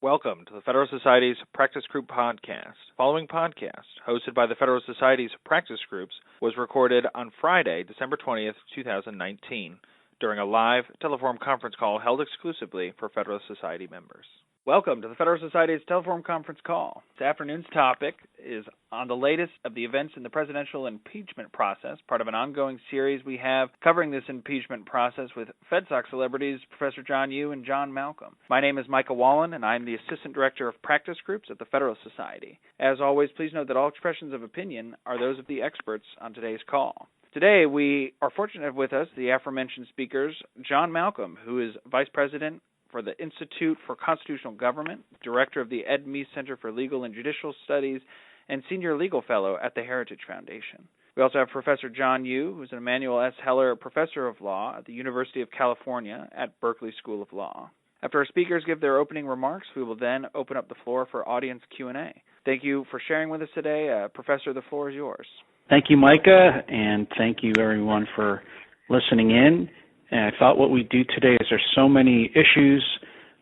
Welcome to the Federalist Society's Practice Group Podcast. The following podcast, hosted by the Federalist Society's Practice Groups, was recorded on Friday, December 20th, 2019, during a live Teleforum conference call held exclusively for Federalist Society members. Welcome to the Federalist Society's Teleforum conference call. This afternoon's topic is on the latest of the events in the presidential impeachment process, part of an ongoing series we have covering this impeachment process with FedSoc celebrities Professor John Yoo and John Malcolm. My name is Micah Wallen, and I'm the Assistant Director of Practice Groups at the Federalist Society. As always, please note that all expressions of opinion are those of the experts on today's call. Today, we are fortunate to have with us the aforementioned speakers, John Malcolm, who is Vice President for the Institute for Constitutional Government, Director of the Ed Meese Center for Legal and Judicial Studies, and Senior Legal Fellow at the Heritage Foundation. We also have Professor John Yoo, who is an Emanuel S. Heller Professor of Law at the University of California at Berkeley School of Law. After our speakers give their opening remarks, we will then open up the floor for audience Q&A. Thank you for sharing with us today. Professor, the floor is yours. Thank you, Micah, and thank you, everyone, for listening in. And I thought what we'd do today is there's so many issues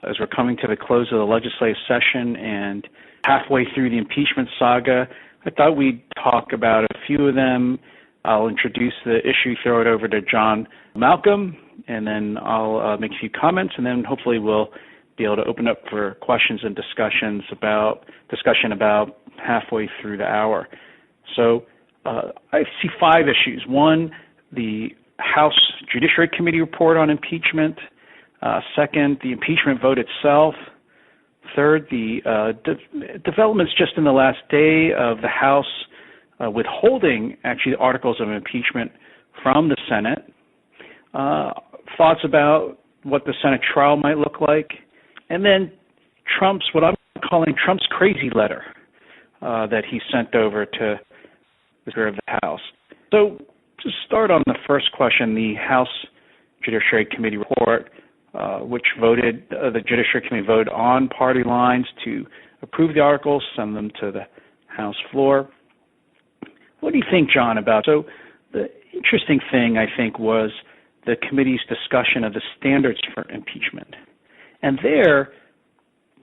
as we're coming to the close of the legislative session and halfway through the impeachment saga. I thought we'd talk about a few of them. I'll introduce the issue, throw it over to John Malcolm, and then I'll make a few comments, and then hopefully we'll be able to open up for questions and discussion about halfway through the hour. So I see 5 issues. One, the House Judiciary Committee report on impeachment. Second, the impeachment vote itself. Third, the developments just in the last day of the House withholding actually the articles of impeachment from the Senate. Thoughts about what the Senate trial might look like. And then what I'm calling Trump's crazy letter that he sent over to the Speaker of the House. So to start on the first question, the House Judiciary Committee report, which the Judiciary Committee voted on party lines to approve the articles, send them to the House floor. What do you think, John, about? So the interesting thing, I think, was the committee's discussion of the standards for impeachment. And there,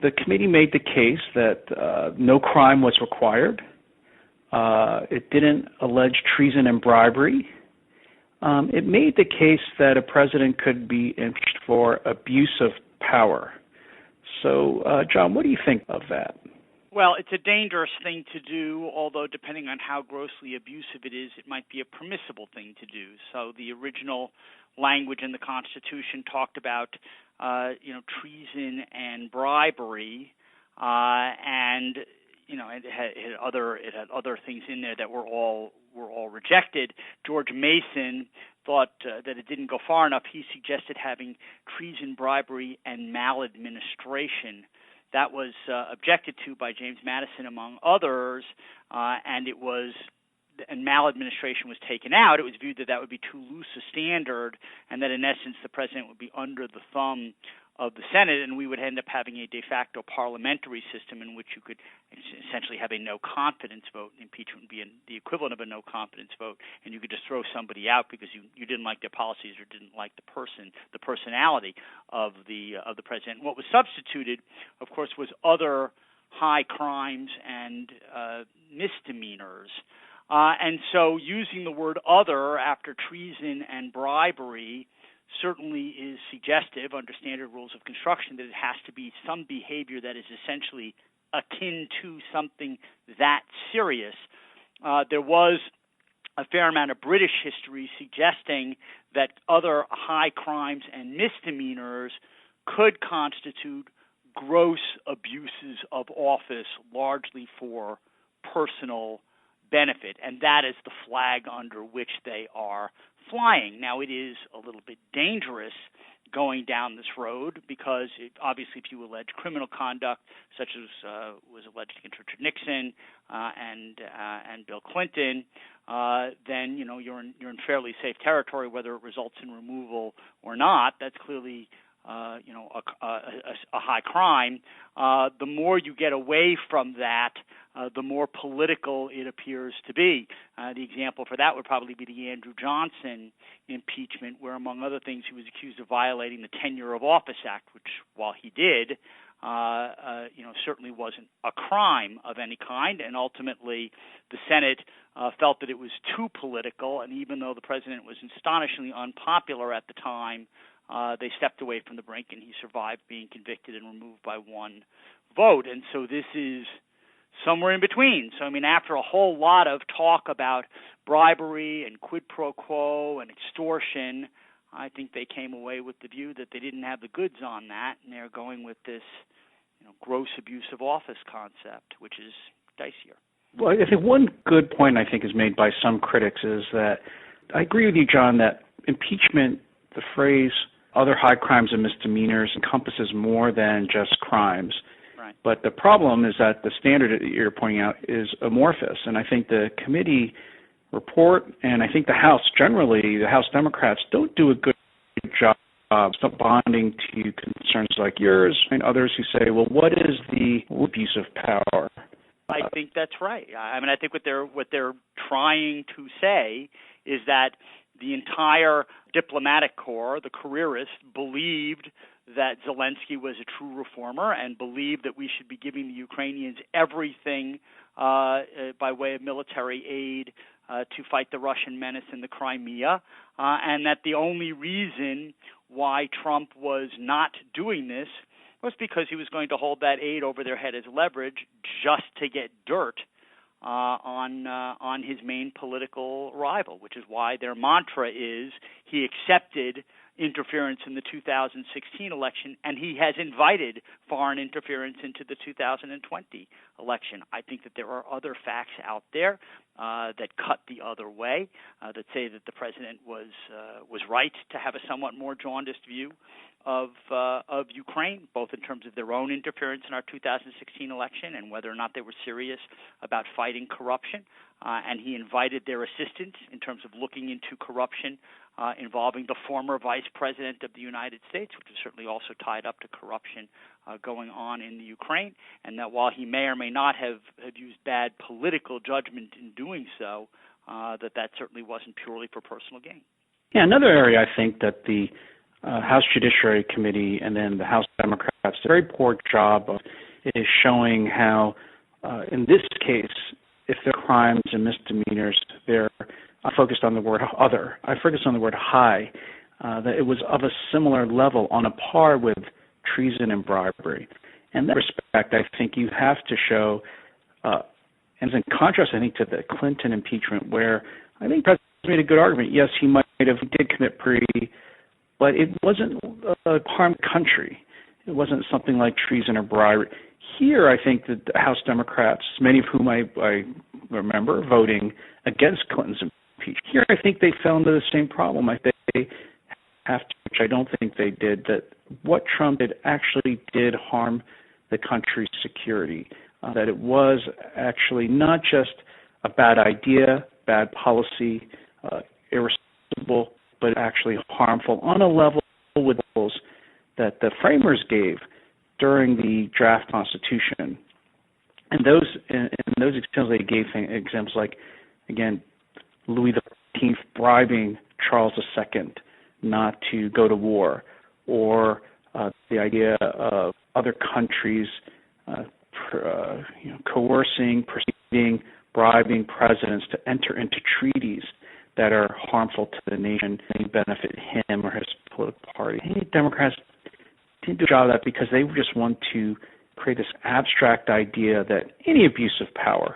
the committee made the case that no crime was required. It didn't allege treason and bribery. It made the case that a president could be impeached for abuse of power. So, John, what do you think of that? Well, it's a dangerous thing to do, although depending on how grossly abusive it is, it might be a permissible thing to do. So the original language in the Constitution talked about, treason and bribery, and it had other things in there that were all rejected. George Mason thought that it didn't go far enough. He suggested having treason, bribery, and maladministration. That was objected to by James Madison, among others, and maladministration was taken out. It was viewed that would be too loose a standard, and that in essence the president would be under the thumb of the Senate, and we would end up having a de facto parliamentary system in which you could essentially have a no-confidence vote. Impeachment would be the equivalent of a no-confidence vote, and you could just throw somebody out because you didn't like their policies or didn't like the personality of the president. What was substituted, of course, was other high crimes and misdemeanors. And so using the word other after treason and bribery certainly is suggestive under standard rules of construction that it has to be some behavior that is essentially akin to something that serious. There was a fair amount of British history suggesting that other high crimes and misdemeanors could constitute gross abuses of office, largely for personal benefit, and that is the flag under which they are flying. Now, it is a little bit dangerous going down this road because obviously if you allege criminal conduct such as was alleged against Richard Nixon and Bill Clinton, then you're in fairly safe territory whether it results in removal or not. That's clearly a high crime. The more you get away from that, the more political it appears to be. The example for that would probably be the Andrew Johnson impeachment, where, among other things, he was accused of violating the Tenure of Office Act, which, while he did, certainly wasn't a crime of any kind, and ultimately the Senate felt that it was too political, and even though the president was astonishingly unpopular at the time, they stepped away from the brink, and he survived being convicted and removed by one vote. And so this is somewhere in between. So, after a whole lot of talk about bribery and quid pro quo and extortion, I think they came away with the view that they didn't have the goods on that, and they're going with this gross abuse of office concept, which is dicier. Well, I think one good point is made by some critics is that I agree with you, John, that impeachment, the phrase other high crimes and misdemeanors, encompasses more than just crimes. Right. But the problem is that the standard that you're pointing out is amorphous, and I think the committee report and I think the House generally, the House Democrats, don't do a good job responding to concerns like yours and others who say, well, what is the abuse of power? I think that's right. I think what they're trying to say is that the entire diplomatic corps, the careerists, believed that Zelensky was a true reformer and believed that we should be giving the Ukrainians everything by way of military aid to fight the Russian menace in the Crimea, and that the only reason why Trump was not doing this was because he was going to hold that aid over their head as leverage just to get dirt on his main political rival, which is why their mantra is he accepted interference in the 2016 election, and he has invited foreign interference into the 2020 election. I think that there are other facts out there that cut the other way, that say that the president was right to have a somewhat more jaundiced view of Ukraine, both in terms of their own interference in our 2016 election and whether or not they were serious about fighting corruption. And he invited their assistance in terms of looking into corruption involving the former vice president of the United States, which is certainly also tied up to corruption going on in the Ukraine, and that while he may or may not have used bad political judgment in doing so, that certainly wasn't purely for personal gain. Yeah, another area I think that the House Judiciary Committee and then the House Democrats did a very poor job of is showing how, in this case, if they're crimes and misdemeanors, they're focused on the word other. I focused on the word high, that it was of a similar level, on a par with treason and bribery. In that respect, I think you have to show, and in contrast, I think, to the Clinton impeachment, where I think the president made a good argument. Yes, he did commit perjury, but it wasn't harm the country. It wasn't something like treason or bribery. Here, I think that the House Democrats, many of whom I remember voting against Clinton's impeachment, here I think they fell into the same problem. I think they have to, which I don't think they did, that what Trump did actually did harm the country's security, that it was actually not just a bad idea, bad policy, irresponsible, but actually harmful on a level with those that the framers gave during the draft Constitution. And those examples they gave examples like, again, Louis XIV bribing Charles II not to go to war, or the idea of other countries coercing, persuading, bribing presidents to enter into treaties that are harmful to the nation and benefit him or his political party. Democrats didn't do a job of that because they just want to create this abstract idea that any abuse of power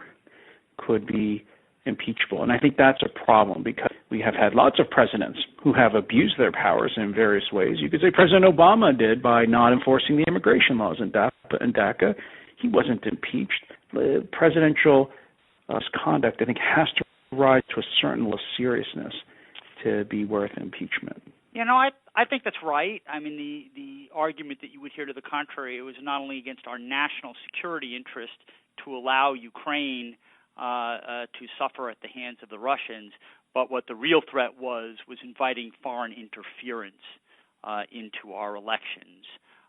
could be impeachable. And I think that's a problem because we have had lots of presidents who have abused their powers in various ways. You could say President Obama did by not enforcing the immigration laws in DACA. He wasn't impeached. Presidential misconduct, I think, has to rise to a certain level of seriousness to be worth impeachment. I think that's right. I mean, the argument that you would hear to the contrary, it was not only against our national security interest to allow Ukraine to suffer at the hands of the Russians, but what the real threat was inviting foreign interference into our elections.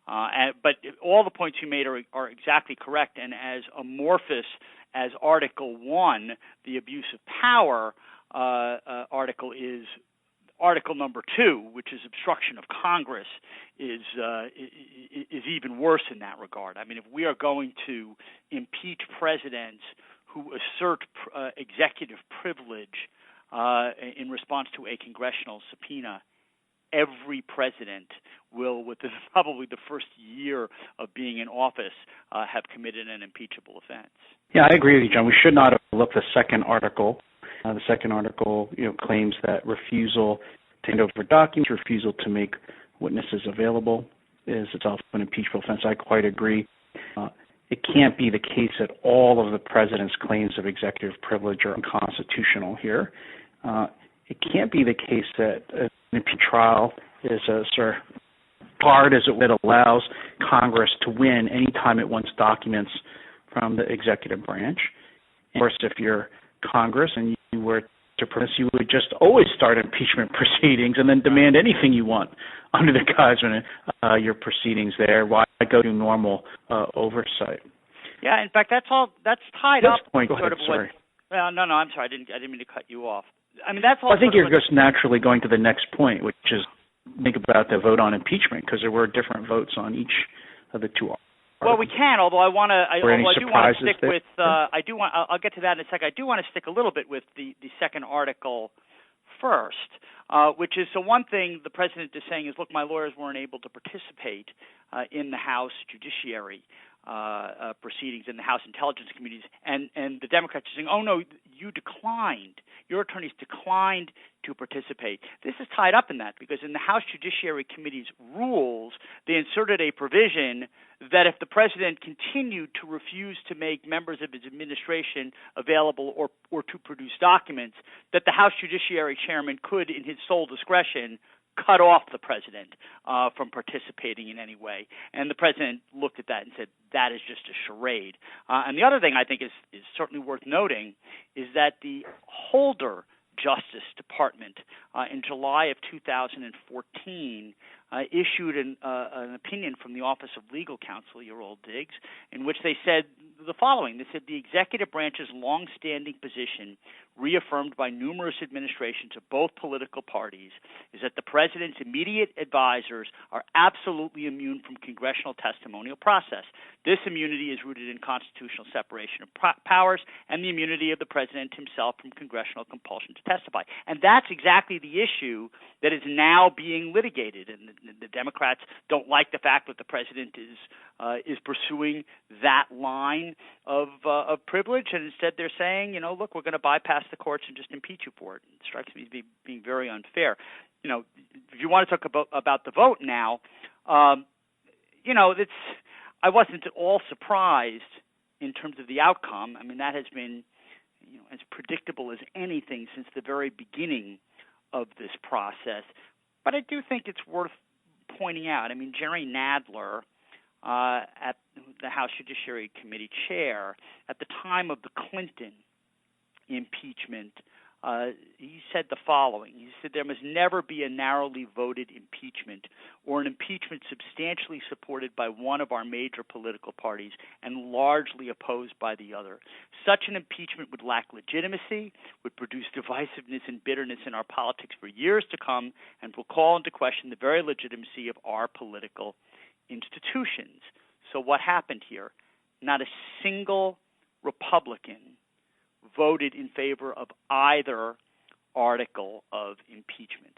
But all the points you made are exactly correct, and as amorphous as Article 1, the abuse of power article is, Article number 2, which is obstruction of Congress, is even worse in that regard. I mean, if we are going to impeach presidents who assert executive privilege in response to a congressional subpoena, every president will, within probably the first year of being in office, have committed an impeachable offense. Yeah, I agree with you, John. We should not overlook the second article. The second article, claims that refusal to hand over documents, refusal to make witnesses available is itself an impeachable offense. I quite agree. It can't be the case that all of the president's claims of executive privilege are unconstitutional here. It can't be the case that an impeachment trial is as hard as it allows Congress to win anytime it wants documents from the executive branch. And of course, if you're Congress and you were to press, you would just always start impeachment proceedings and then demand anything you want under the guise of your proceedings there. Why go to normal oversight? Yeah, in fact, that's tied up. Point. Go ahead, sorry. Well, no, I'm sorry. I didn't mean to cut you off. I mean, that's all. Well, I think you're just naturally going to the next point, which is think about the vote on impeachment, because there were different votes on each of the two. Well, we can, although I do want to stick there? with. I'll get to that in a second. I do want to stick a little bit with the second article first, which is so one thing the president is saying is, look, my lawyers weren't able to participate in the House Judiciary proceedings in the House Intelligence Committees, and the Democrats are saying, oh no, you declined. Your attorneys declined to participate. This is tied up in that because in the House Judiciary Committee's rules, they inserted a provision that if the president continued to refuse to make members of his administration available or to produce documents, that the House Judiciary Chairman could, in his sole discretion, cut off the president from participating in any way. And the president looked at that and said, that is just a charade. And the other thing I think is certainly worth noting is that the Holder Justice Department in July of 2014 issued an opinion from the Office of Legal Counsel, your old Diggs, in which they said the following. They said the executive branch's longstanding position, reaffirmed by numerous administrations of both political parties, is that the president's immediate advisors are absolutely immune from congressional testimonial process. This immunity is rooted in constitutional separation of powers and the immunity of the president himself from congressional compulsion to testify. And that's exactly the issue that is now being litigated. And the Democrats don't like the fact that the president is pursuing that line of privilege, and instead they're saying, look, we're going to bypass the courts and just impeach you for it. It strikes me as being very unfair. If you want to talk about the vote now, I wasn't at all surprised in terms of the outcome. I mean, that has been as predictable as anything since the very beginning of this process. But I do think it's worth pointing out. I mean, Jerry Nadler, at the House Judiciary Committee chair, at the time of the Clinton impeachment, he said the following. He said there must never be a narrowly voted impeachment or an impeachment substantially supported by one of our major political parties and largely opposed by the other. Such an impeachment would lack legitimacy, would produce divisiveness and bitterness in our politics for years to come, and will call into question the very legitimacy of our political institutions. So what happened here? Not a single Republican voted in favor of either article of impeachment.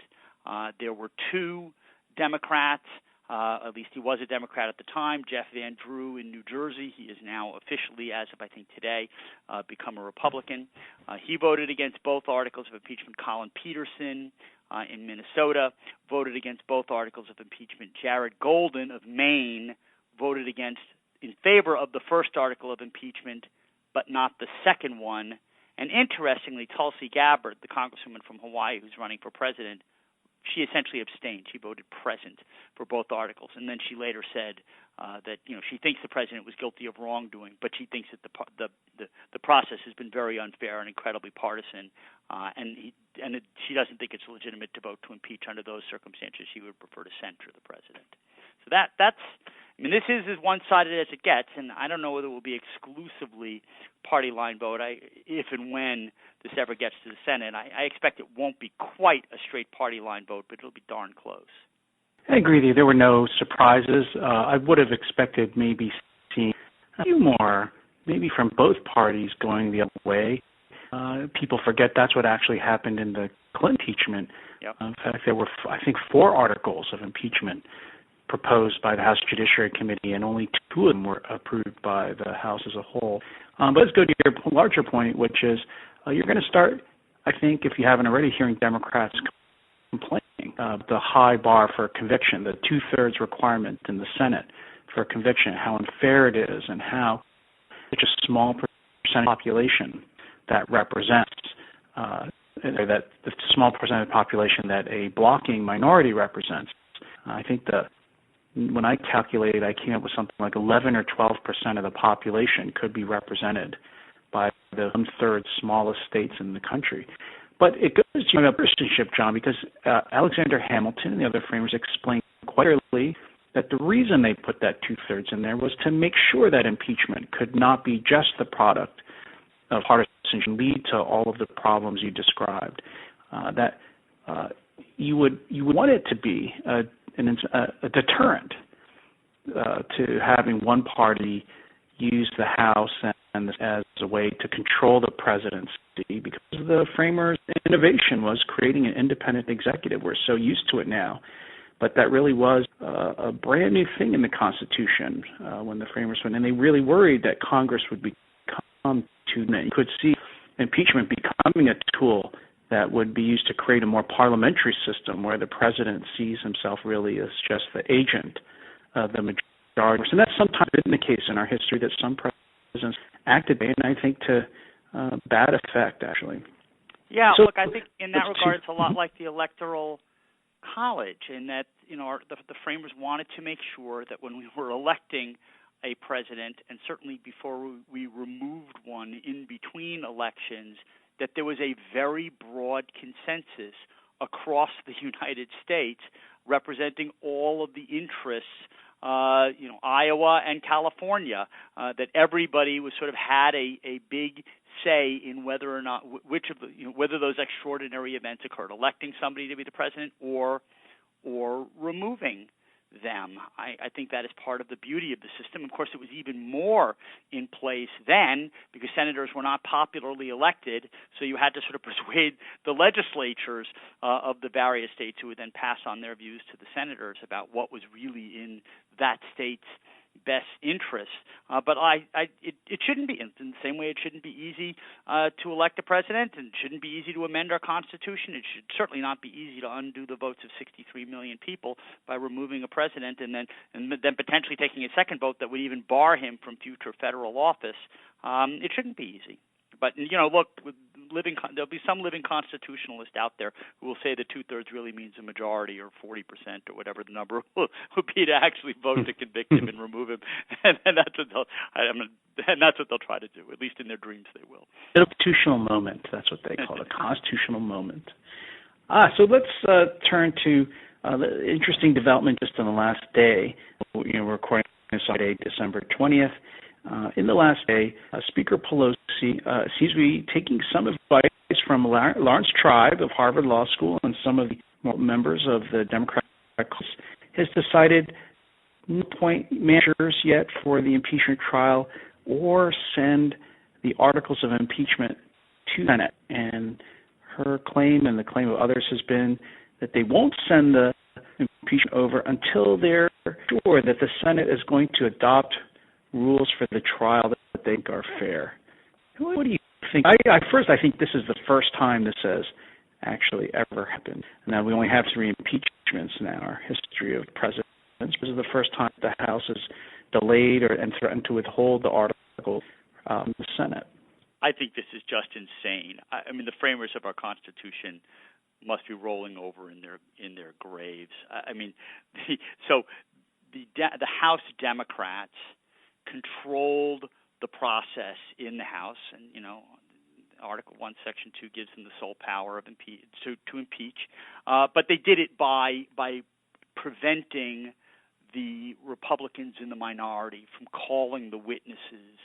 There were two Democrats, at least he was a Democrat at the time, Jeff Van Drew in New Jersey. He is now officially, as of I think today, become a Republican. He voted against both articles of impeachment. Colin Peterson in Minnesota voted against both articles of impeachment. Jared Golden of Maine voted in favor of the first article of impeachment, but not the second one. And interestingly, Tulsi Gabbard, the congresswoman from Hawaii who's running for president, she essentially abstained. She voted present for both articles. And then she later said that she thinks the president was guilty of wrongdoing, but she thinks that the process has been very unfair and incredibly partisan, she doesn't think it's legitimate to vote to impeach under those circumstances. She would prefer to censure the president. So that's. I mean, this is as one-sided as it gets, and I don't know whether it will be exclusively party line vote. If and when this ever gets to the Senate, I expect it won't be quite a straight party line vote, but it'll be darn close. I agree with you. There were no surprises. I would have expected maybe seeing a few more, maybe from both parties, going the other way. People forget that's what actually happened in the Clinton impeachment. Yep. In fact, there were, I think, 4 articles of impeachment proposed by the House Judiciary Committee, and only 2 of them were approved by the House as a whole. But let's go to your larger point, which is you're going to start, I think, if you haven't already, hearing Democrats complaining the high bar for conviction, the 2/3 requirement in the Senate for conviction, how unfair it is, and how such a small percent of the population that represents that the small percent of the population that a blocking minority represents. I think when I calculated, I came up with something like 11 or 12% of the population could be represented by the 1/3 smallest states in the country. But it goes to the partisanship, John, because Alexander Hamilton and the other framers explained quite clearly that the reason they put that 2/3 in there was to make sure that impeachment could not be just the product of partisanship and lead to all of the problems you described. That you would want it to be a deterrent to having one party use the House and as a way to control the presidency, because the framers' innovation was creating an independent executive. We're so used to it now, but that really was a brand new thing in the Constitution when the framers went, and they really worried that Congress would become too many. You could see impeachment becoming a tool that would be used to create a more parliamentary system where the president sees himself really as just the agent of the majority. And that's sometimes been the case in our history, that some presidents acted, and I think to bad effect, actually. Yeah, so, look, I think in that regard, it's a lot like the Electoral College, in that the framers wanted to make sure that when we were electing a president, and certainly before we removed one in between elections, that there was a very broad consensus across the United States representing all of the interests, Iowa and California, that everybody was sort of had a big say in whether or not whether those extraordinary events occurred, electing somebody to be the president or removing them. I think that is part of the beauty of the system. Of course, it was even more in place then because senators were not popularly elected, so you had to sort of persuade the legislatures of the various states, who would then pass on their views to the senators about what was really in that state's best interest. But it shouldn't be, in the same way it shouldn't be easy to elect a president, and it shouldn't be easy to amend our Constitution. It should certainly not be easy to undo the votes of 63 million people by removing a president and then potentially taking a second vote that would even bar him from future federal office. It shouldn't be easy. But, look, there'll be some living constitutionalist out there who will say that 2/3 really means a majority or 40% or whatever the number will be to actually vote to convict him and remove him. And that's what they'll try to do. At least in their dreams they will. A constitutional moment. That's what they call it, a constitutional moment. So let's turn to the interesting development just on the last day. We're recording this on December 20th. In the last day, Speaker Pelosi seems to be taking some advice from Lawrence Tribe of Harvard Law School and some of the members of the Democratic caucus. Has decided no point measures yet for the impeachment trial or send the articles of impeachment to the Senate. And her claim and the claim of others has been that they won't send the impeachment over until they're sure that the Senate is going to adopt rules for the trial that they think are fair. What do you think? I think this is the first time this has actually ever happened. Now, we only have 3 impeachments in our history of presidents. This is the first time the House has delayed and threatened to withhold the article from the Senate. I think this is just insane. I mean, the framers of our Constitution must be rolling over in their graves. I mean, the House Democrats controlled the process in the House, and Article 1, Section 2 gives them the sole power of to impeach, but they did it by preventing the Republicans in the minority from calling the witnesses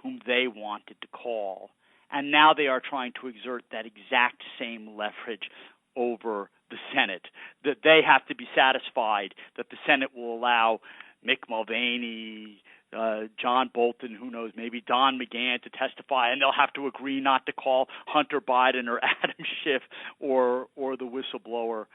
whom they wanted to call. And now they are trying to exert that exact same leverage over the Senate, that they have to be satisfied that the Senate will allow Mick Mulvaney, John Bolton, who knows, maybe Don McGahn to testify, and they'll have to agree not to call Hunter Biden or Adam Schiff or the whistleblower.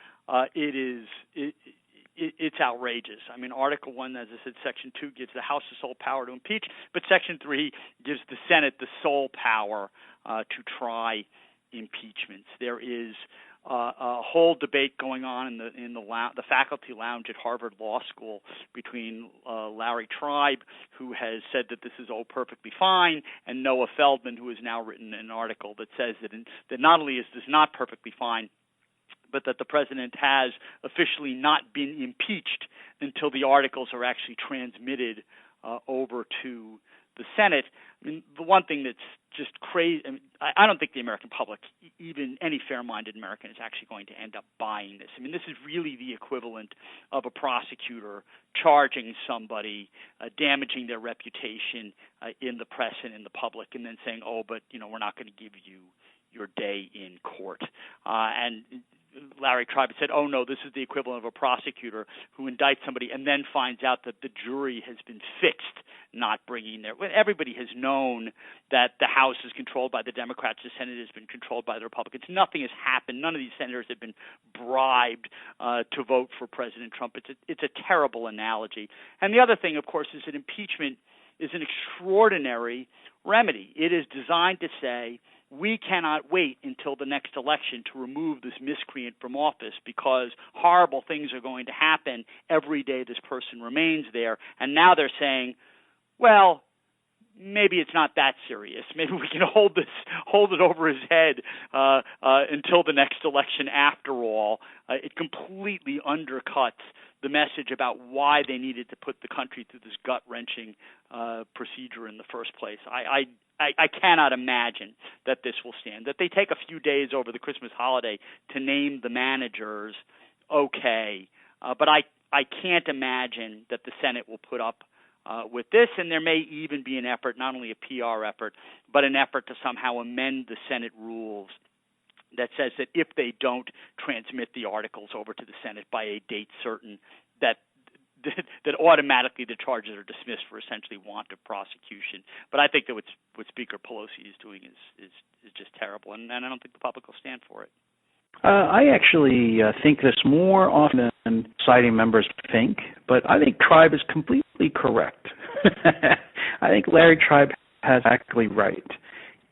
It's outrageous. I mean, Article 1, as I said, Section 2 gives the House the sole power to impeach, but Section 3 gives the Senate the sole power to try impeachments. There is a whole debate going on in the faculty lounge at Harvard Law School between Larry Tribe, who has said that this is perfectly fine, and Noah Feldman, who has now written an article that says that not only is this not perfectly fine, but that the president has officially not been impeached until the articles are actually transmitted over to the Senate. I mean, the one thing that's just crazy, I don't think the American public, even any fair-minded American, is actually going to end up buying this. I mean, this is really the equivalent of a prosecutor charging somebody, damaging their reputation in the press and in the public, and then saying, but we're not going to give you your day in court. And Larry Tribe said, no, this is the equivalent of a prosecutor who indicts somebody and then finds out that the jury has been fixed not bringing their – everybody has known that the House is controlled by the Democrats, the Senate has been controlled by the Republicans. Nothing has happened. None of these senators have been bribed to vote for President Trump. It's a terrible analogy. And the other thing, of course, is that impeachment is an extraordinary remedy. It is designed to say – we cannot wait until the next election to remove this miscreant from office because horrible things are going to happen every day this person remains there. And now they're saying, well, maybe it's not that serious. Maybe we can hold it over his head until the next election after all. It completely undercuts the message about why they needed to put the country through this gut-wrenching procedure in the first place. I cannot imagine that this will stand. That they take a few days over the Christmas holiday to name the managers, okay. But I can't imagine that the Senate will put up with this, and there may even be an effort, not only a PR effort, but an effort to somehow amend the Senate rules that says that if they don't transmit the articles over to the Senate by a date certain, that automatically the charges are dismissed for essentially want of prosecution. But I think that what Speaker Pelosi is doing is just terrible, and I don't think the public will stand for it. I actually think this more often than society members think, but I think Tribe is completely correct. I think Larry Tribe has actually right,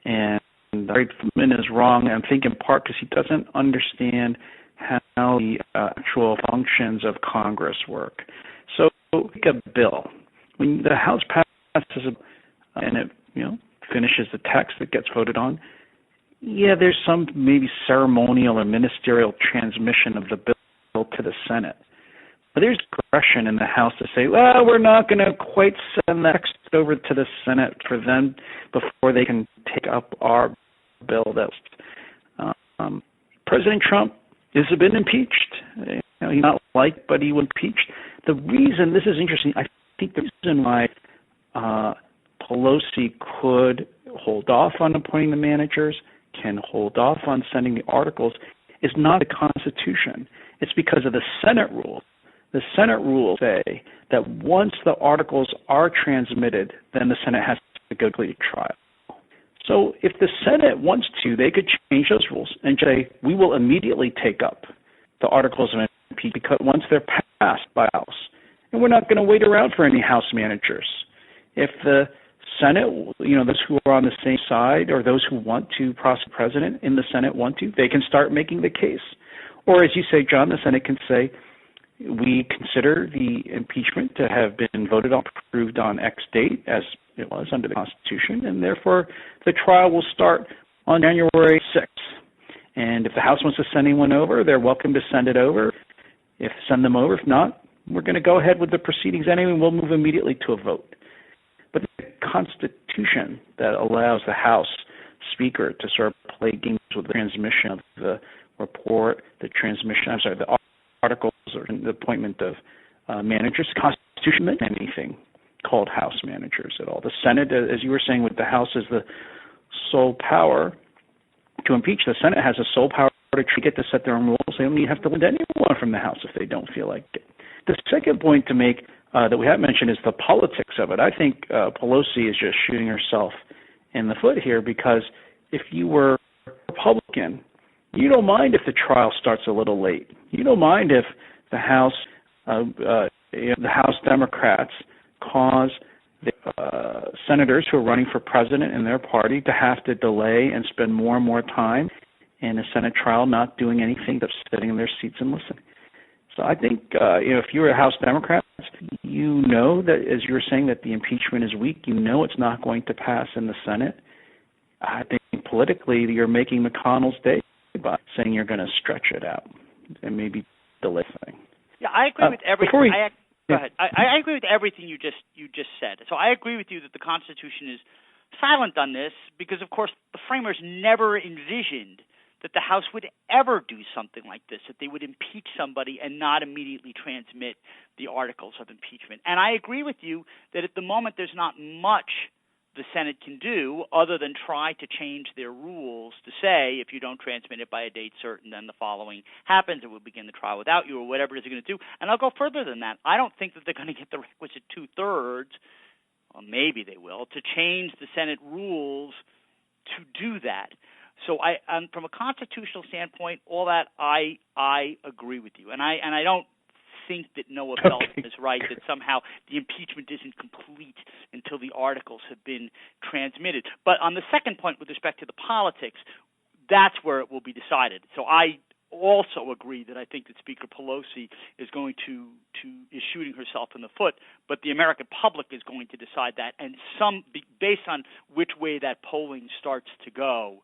and Larry Feldman is wrong, I think in part because he doesn't understand how the actual functions of Congress work. So, take a bill. When the House passes a bill and it finishes the text that gets voted on, there's some maybe ceremonial or ministerial transmission of the bill to the Senate. But there's discretion in the House to say, well, we're not going to quite send the text over to the Senate for them before they can take up our bill. President Trump has been impeached. He's not liked, but he was impeached. The reason, this is interesting, I think the reason why Pelosi could hold off on appointing the managers, can hold off on sending the articles, is not the Constitution. It's because of the Senate rules. The Senate rules say that once the articles are transmitted, then the Senate has to go to trial. So if the Senate wants to, they could change those rules and say, we will immediately take up the articles of impeachment because once they're passed by the House. And we're not going to wait around for any House managers. If the Senate, those who are on the same side or those who want to prosecute the president in the Senate want to, they can start making the case. Or as you say, John, the Senate can say, we consider the impeachment to have been voted on, approved on X date, as it was under the Constitution, and therefore the trial will start on January 6th. And if the House wants to send anyone over, they're welcome to send it over. Send them over. If not, we're going to go ahead with the proceedings anyway, and we'll move immediately to a vote. But the Constitution that allows the House Speaker to sort of play games with the transmission of the report, the articles, or the appointment of managers. The Constitution doesn't mention anything called House managers at all. The Senate, as you were saying, with the House as the sole power to impeach, the Senate has a sole power to get to set their own rules. They don't even have to lend anyone from the House if they don't feel like it. The second point to make that we haven't mentioned is the politics of it. I think Pelosi is just shooting herself in the foot here, because if you were Republican, you don't mind if the trial starts a little late. You don't mind if the House Democrats cause the senators who are running for president in their party to have to delay and spend more and more time in a Senate trial not doing anything but sitting in their seats and listening. So I think if you're a House Democrat, you know that, as you were saying, that the impeachment is weak. You know it's not going to pass in the Senate. I think politically you're making McConnell's day by saying you're going to stretch it out and maybe delay things. Yeah, I agree with everything. Go ahead. I agree with everything you just said. So I agree with you that the Constitution is silent on this because, of course, the framers never envisioned that the House would ever do something like this, that they would impeach somebody and not immediately transmit the articles of impeachment. And I agree with you that at the moment there's not much the Senate can do other than try to change their rules to say if you don't transmit it by a date certain, then the following happens and we'll begin the trial without you, or whatever it is they're going to do. And I'll go further than that. I don't think that they're going to get the requisite 2/3, or maybe they will, to change the Senate rules to do that. So from a constitutional standpoint, all that I agree with you, and I don't think that Noah Feldman is right that somehow the impeachment isn't complete until the articles have been transmitted. But on the second point, with respect to the politics, that's where it will be decided. So I also agree that I think that Speaker Pelosi is going is shooting herself in the foot, but the American public is going to decide that, and based on which way that polling starts to go,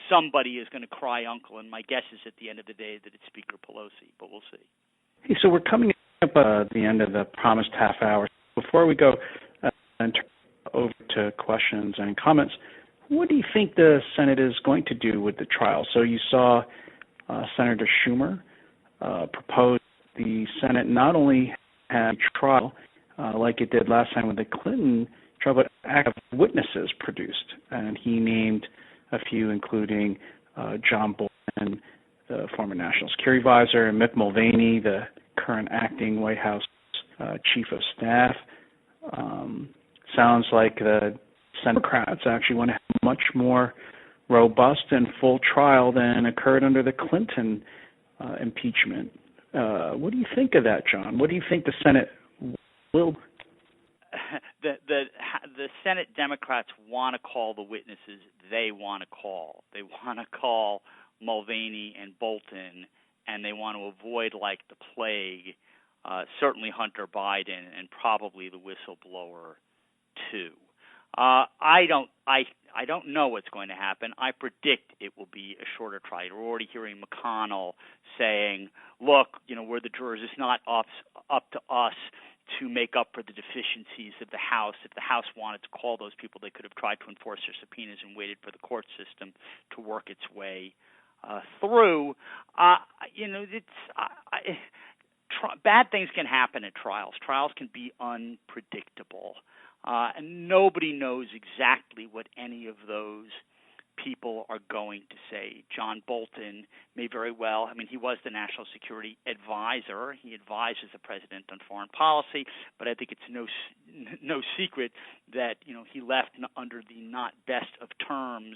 somebody is going to cry uncle, and my guess is at the end of the day that it's Speaker Pelosi, but we'll see. Hey, so we're coming up at the end of the promised half hour. Before we go and turn over to questions and comments, what do you think the Senate is going to do with the trial? So you saw Senator Schumer propose the Senate not only have a trial like it did last time with the Clinton trial, but have witnesses produced. And he named a few, including John Bolton, the former National Security Advisor, and Mick Mulvaney, the current acting White House Chief of Staff. Sounds like the Democrats actually want to have a much more robust and full trial than occurred under the Clinton impeachment. What do you think of that, John? What do you think the Senate will? The Senate Democrats want to call the witnesses they want to call. They want to call Mulvaney and Bolton, and they want to avoid like the plague, certainly Hunter Biden and probably the whistleblower too. I don't know what's going to happen. I predict it will be a shorter trial. We're already hearing McConnell saying, "Look, we're the jurors. It's not up to us to make up for the deficiencies of the House. If the House wanted to call those people, they could have tried to enforce their subpoenas and waited for the court system to work its way through." Bad things can happen at trials. Trials can be unpredictable, and nobody knows exactly what any of those people are going to say. John Bolton may very well, he was the National Security Advisor. He advises the president on foreign policy, but I think it's no secret that, he left under the not best of terms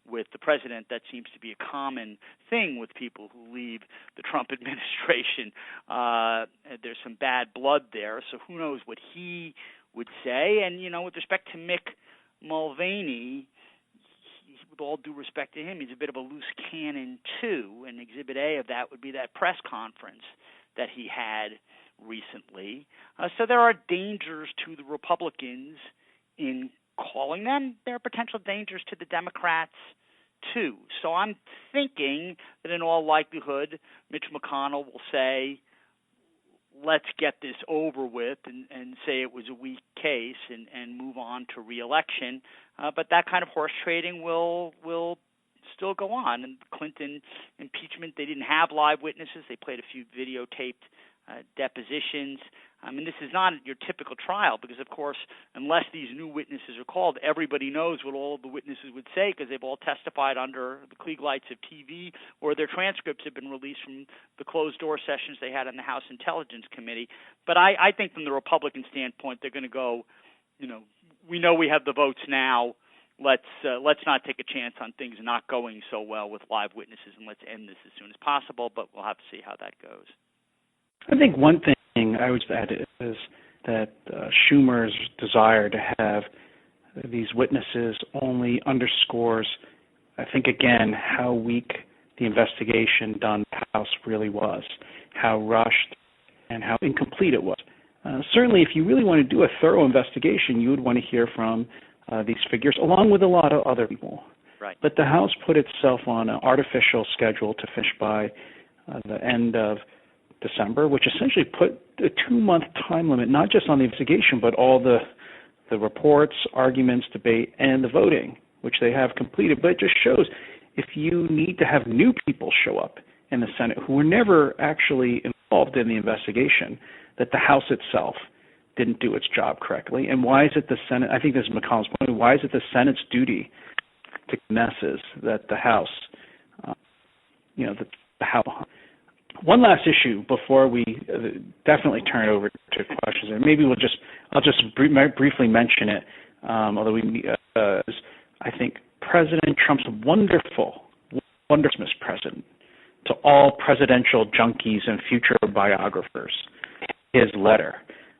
with the president. That seems to be a common thing with people who leave the Trump administration. There's some bad blood there, so who knows what he would say. And, with respect to Mick Mulvaney, with all due respect to him, he's a bit of a loose cannon too, and Exhibit A of that would be that press conference that he had recently. So there are dangers to the Republicans in calling them. There are potential dangers to the Democrats too. So I'm thinking that in all likelihood, Mitch McConnell will say, let's get this over with and say it was a weak case and move on to re-election. But that kind of horse trading will still go on. And Clinton impeachment, they didn't have live witnesses. They played a few videotaped depositions. I mean, this is not your typical trial because, of course, unless these new witnesses are called, everybody knows what all of the witnesses would say because they've all testified under the Klieg lights of TV, or their transcripts have been released from the closed-door sessions they had in the House Intelligence Committee. But I think from the Republican standpoint, they're going to go, we know we have the votes now. Let's not take a chance on things not going so well with live witnesses, and let's end this as soon as possible. But we'll have to see how that goes. I think one thing I would add is that Schumer's desire to have these witnesses only underscores, I think, again, how weak the investigation done by the House really was, how rushed and how incomplete it was. Certainly, if you really want to do a thorough investigation, you would want to hear from these figures, along with a lot of other people. Right. But the House put itself on an artificial schedule to finish by the end of December, which essentially put a 2-month time limit, not just on the investigation, but all the reports, arguments, debate, and the voting, which they have completed. But it just shows if you need to have new people show up in the Senate who were never actually involved in the investigation, that the House itself didn't do its job correctly. And why is it the Senate, I think this is McConnell's point, why is it the Senate's duty to messes that the House, the House. One last issue before we definitely turn it over to questions, and maybe I'll just briefly mention it, although I think President Trump's wonderful president to all presidential junkies and future biographers, his letter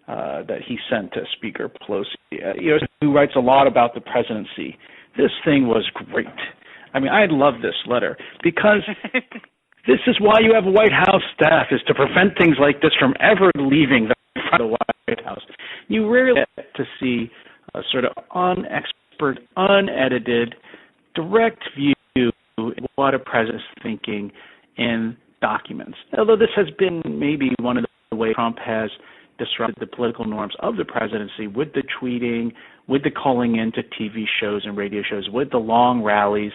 that he sent to Speaker Pelosi, who writes a lot about the presidency. This thing was great. I mean, I love this letter because this is why you have a White House staff, is to prevent things like this from ever leaving the White House. You rarely get to see a sort of unexpert, unedited, direct view of what a president's thinking in documents. Although this has been maybe one of the ways Trump has disrupted the political norms of the presidency with the tweeting, with the calling into TV shows and radio shows, with the long rallies.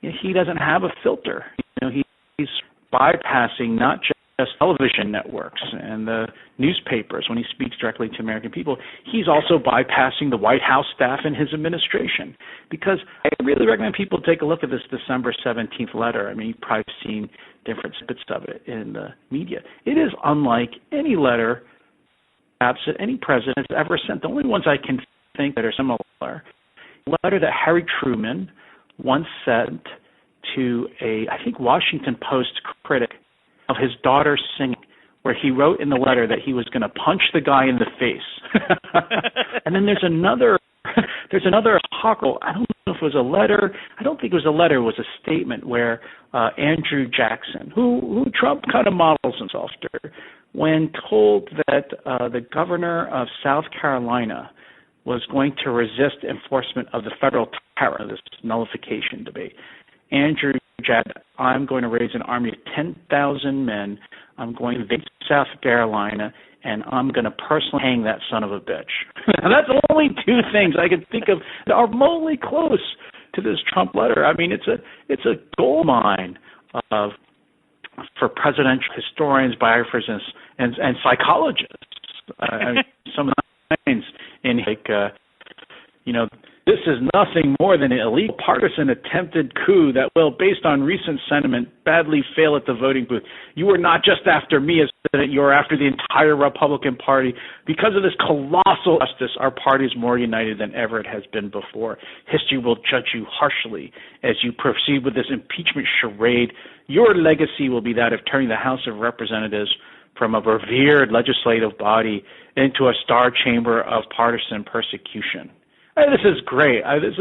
He doesn't have a filter. He's bypassing not just television networks and the newspapers when he speaks directly to American people. He's also bypassing the White House staff and his administration. Because I really recommend people take a look at this December 17th letter. I mean, you've probably seen different bits of it in the media. It is unlike any letter perhaps that any president has ever sent. The only ones I can think that are similar, a letter that Harry Truman once sent to I think Washington Post critic of his daughter singing, where he wrote in the letter that he was going to punch the guy in the face. And then there's another apocryphal, I don't know if it was a letter, I don't think it was a letter, it was a statement where Andrew Jackson, who Trump kind of models himself after, when told that the governor of South Carolina was going to resist enforcement of the federal tariff, this nullification debate, Andrew said, I'm going to raise an army of 10,000 men. I'm going to invade South Carolina, and I'm going to personally hang that son of a bitch. And that's only two things I can think of that are remotely close to this Trump letter. I mean, it's a gold mine for presidential historians, biographers, and psychologists. I mean, some of the lines in this is nothing more than an illegal partisan attempted coup that will, based on recent sentiment, badly fail at the voting booth. You are not just after me as president, you are after the entire Republican Party. Because of this colossal justice, our party is more united than ever it has been before. History will judge you harshly as you proceed with this impeachment charade. Your legacy will be that of turning the House of Representatives from a revered legislative body into a star chamber of partisan persecution. This is great. That is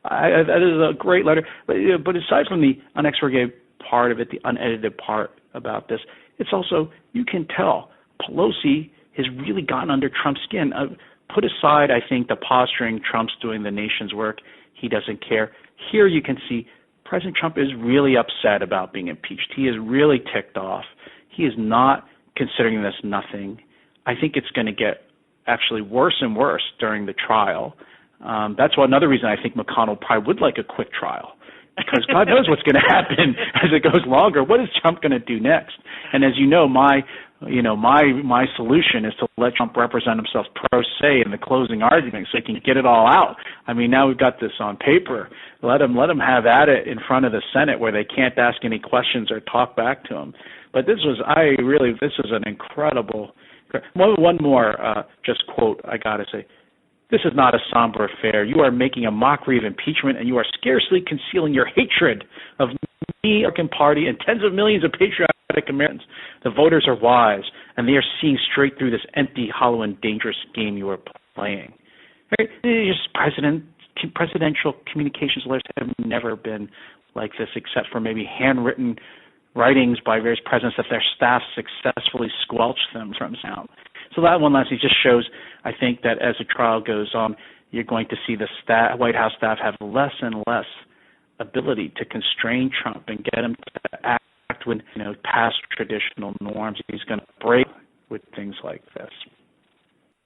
a great letter. But aside from the unexpurgated part of it, the unedited part about this, it's also, you can tell, Pelosi has really gotten under Trump's skin. Put aside, I think, the posturing, Trump's doing the nation's work. He doesn't care. Here you can see President Trump is really upset about being impeached. He is really ticked off. He is not considering this nothing. I think it's going to get actually worse and worse during the trial. That's another reason I think McConnell probably would like a quick trial, because God knows what's going to happen as it goes longer. What is Trump going to do next? And as you know, my solution is to let Trump represent himself pro se in the closing argument so he can get it all out. I mean, now we've got this on paper. Let him have at it in front of the Senate where they can't ask any questions or talk back to him. But this is an incredible. One more just quote I got to say. This is not a somber affair. You are making a mockery of impeachment, and you are scarcely concealing your hatred of the American Party and tens of millions of patriotic Americans. The voters are wise, and they are seeing straight through this empty, hollow, and dangerous game you are playing. Presidential communications letters have never been like this, except for maybe handwritten writings by various presidents that their staff successfully squelched them from sound. So that one lastly just shows, I think, that as the trial goes on, you're going to see the White House staff have less and less ability to constrain Trump and get him to act with past traditional norms. He's going to break with things like this.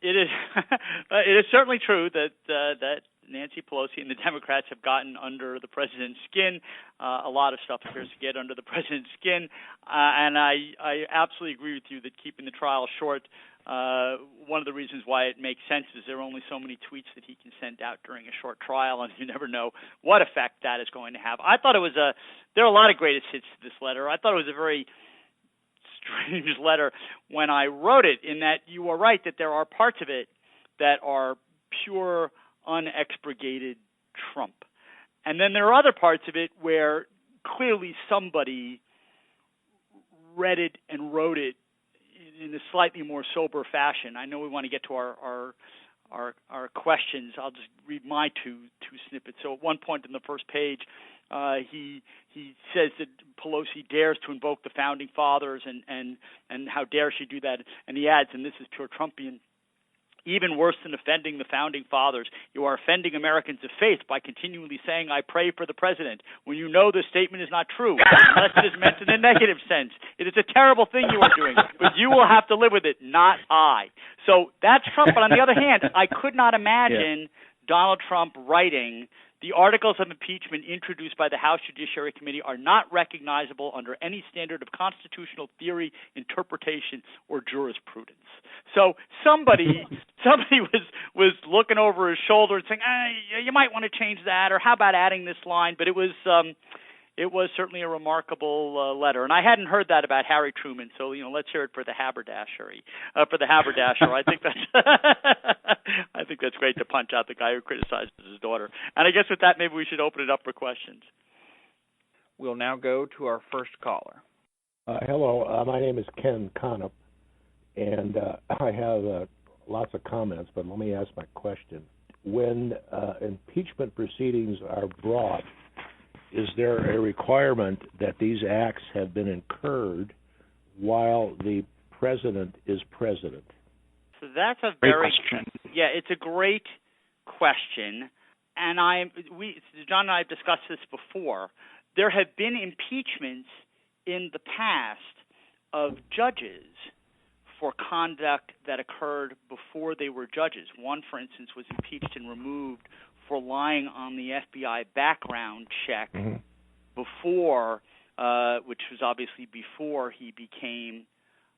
It is certainly true that Nancy Pelosi and the Democrats have gotten under the president's skin. A lot of stuff appears to get under the president's skin, and I absolutely agree with you that keeping the trial short. One of the reasons why it makes sense is there are only so many tweets that he can send out during a short trial, and you never know what effect that is going to have. I thought there are a lot of greatest hits to this letter. I thought it was a very strange letter when I wrote it, in that you are right that there are parts of it that are pure, unexpurgated Trump. And then there are other parts of it where clearly somebody read it and wrote it in a slightly more sober fashion. I know we want to get to our questions. I'll just read my two snippets. So at one point in the first page, he says that Pelosi dares to invoke the founding fathers, and how dare she do that? And he adds, and this is pure Trumpian, even worse than offending the founding fathers, you are offending Americans of faith by continually saying, I pray for the president, when you know the statement is not true, unless it is meant in a negative sense. It is a terrible thing you are doing, but you will have to live with it, not I. So that's Trump. But on the other hand, I could not imagine Donald Trump writing, the articles of impeachment introduced by the House Judiciary Committee are not recognizable under any standard of constitutional theory, interpretation, or jurisprudence. So somebody was looking over his shoulder and saying, you might want to change that, or how about adding this line? But it was certainly a remarkable letter, and I hadn't heard that about Harry Truman. So let's hear it for the haberdasher. I think that's great to punch out the guy who criticizes his daughter. And I guess with that, maybe we should open it up for questions. We'll now go to our first caller. Hello, my name is Ken Conop, and I have lots of comments, but let me ask my question. When impeachment proceedings are brought, is there a requirement that these acts have been incurred while the president is president? So that's a great question. Yeah, it's a great question, and John and I have discussed this before. There have been impeachments in the past of judges for conduct that occurred before they were judges. One, for instance, was impeached and removed for lying on the FBI background check before, which was obviously before he became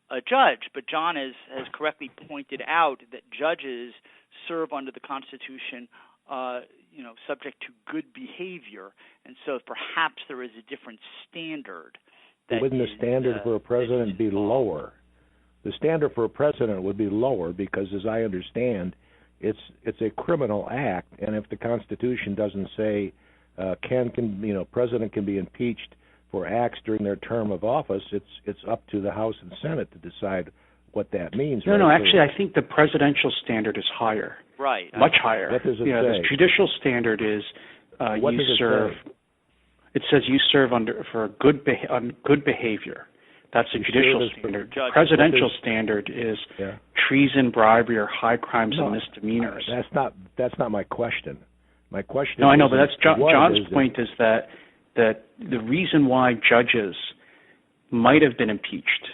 a judge. But John has correctly pointed out that judges serve under the Constitution, subject to good behavior, and so perhaps there is a different standard. Wouldn't the standard for a president be lower? The standard for a president would be lower because, as I understand, it's a criminal act, and if the Constitution doesn't say president can be impeached for acts during their term of office, it's up to the House and Senate to decide what that means. No, actually, I think the presidential standard is higher. Right. Much higher. What does it say? The judicial standard is you serve. It says you serve for good behavior. That's the judicial standard. The presidential standard is treason, bribery, or high crimes and misdemeanors. That's not my question. My question. No, I know, but that's John's point is that the reason why judges might have been impeached,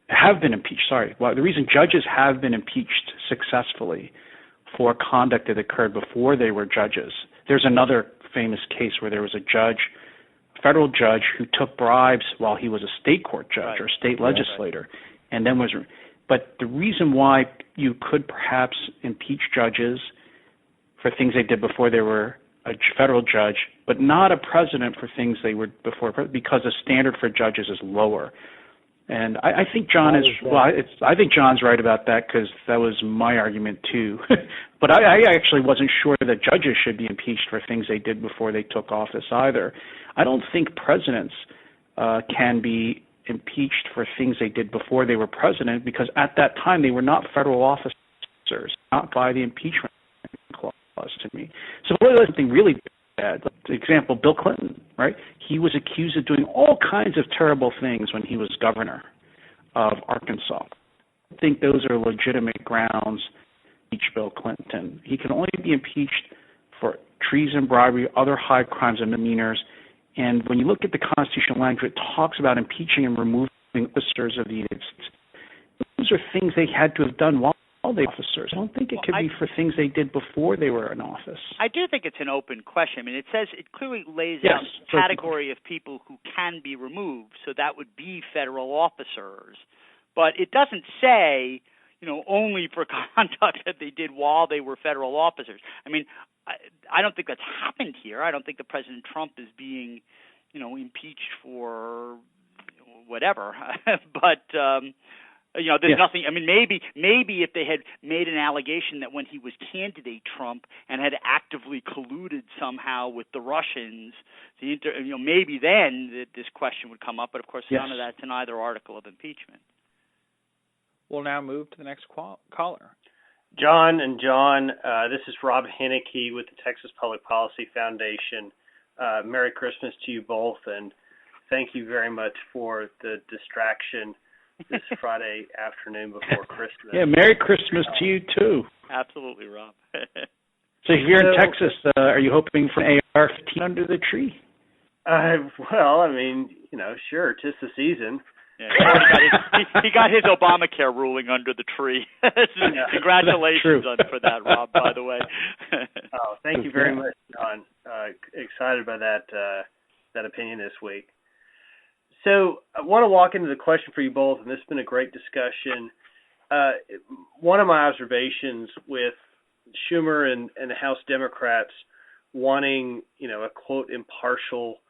the reason judges have been impeached successfully for conduct that occurred before they were judges. There's another famous case where there was a judge federal judge who took bribes while he was a state court judge or state legislator, and then was. But the reason why you could perhaps impeach judges for things they did before they were a federal judge, but not a president for things they were before, because the standard for judges is lower. And I think John is well. I think John's right about that, because that was my argument too. But I actually wasn't sure that judges should be impeached for things they did before they took office either. I don't think presidents can be impeached for things they did before they were president, because at that time they were not federal officers, not by the impeachment clause to me. So what is something really bad? For example, Bill Clinton, right? He was accused of doing all kinds of terrible things when he was governor of Arkansas. I think those are legitimate grounds to impeach Bill Clinton. He can only be impeached for treason, bribery, other high crimes and misdemeanors. And when you look at the constitutional language, it talks about impeaching and removing officers of the United States. Those are things they had to have done while they were officers. I don't think it could be for things they did before they were in office. I do think it's an open question. I mean, it clearly lays out a category of people who can be removed, so that would be federal officers. But it doesn't say, only for conduct that they did while they were federal officers. I mean, I don't think that's happened here. I don't think that President Trump is being, impeached for whatever. But there's nothing. I mean, maybe if they had made an allegation that when he was candidate Trump and had actively colluded somehow with the Russians, maybe then this question would come up. But of course, none of that's in either article of impeachment. We'll now move to the next caller. John and John, this is Rob Henneke with the Texas Public Policy Foundation. Merry Christmas to you both, and thank you very much for the distraction this Friday afternoon before Christmas. Yeah, Merry Christmas to you too. Absolutely, Rob. So if you're in Texas, are you hoping for an AR-15 under the tree? Well, I mean, sure, 'tis the season. Yeah, he got his Obamacare ruling under the tree. Congratulations for that, Rob, by the way. Oh, thank you very much, John. Excited by that opinion this week. So I want to walk into the question for you both, and this has been a great discussion. One of my observations with Schumer and the House Democrats wanting, a quote, impartial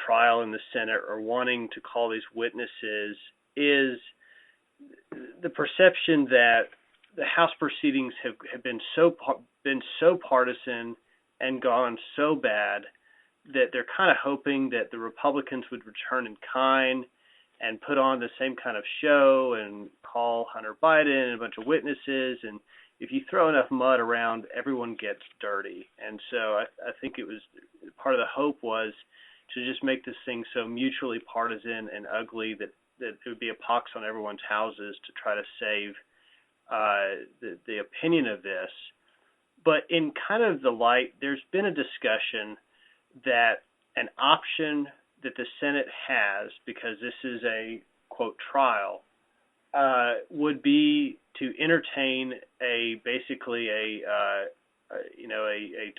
trial in the Senate, or wanting to call these witnesses, is the perception that the House proceedings have been so partisan and gone so bad that they're kind of hoping that the Republicans would return in kind and put on the same kind of show and call Hunter Biden and a bunch of witnesses. And if you throw enough mud around, everyone gets dirty. And so I think it was part of the hope was to just make this thing so mutually partisan and ugly that it would be a pox on everyone's houses to try to save the opinion of this. But in kind of the light, there's been a discussion that an option that the Senate has, because this is a, quote, trial, would be to entertain basically a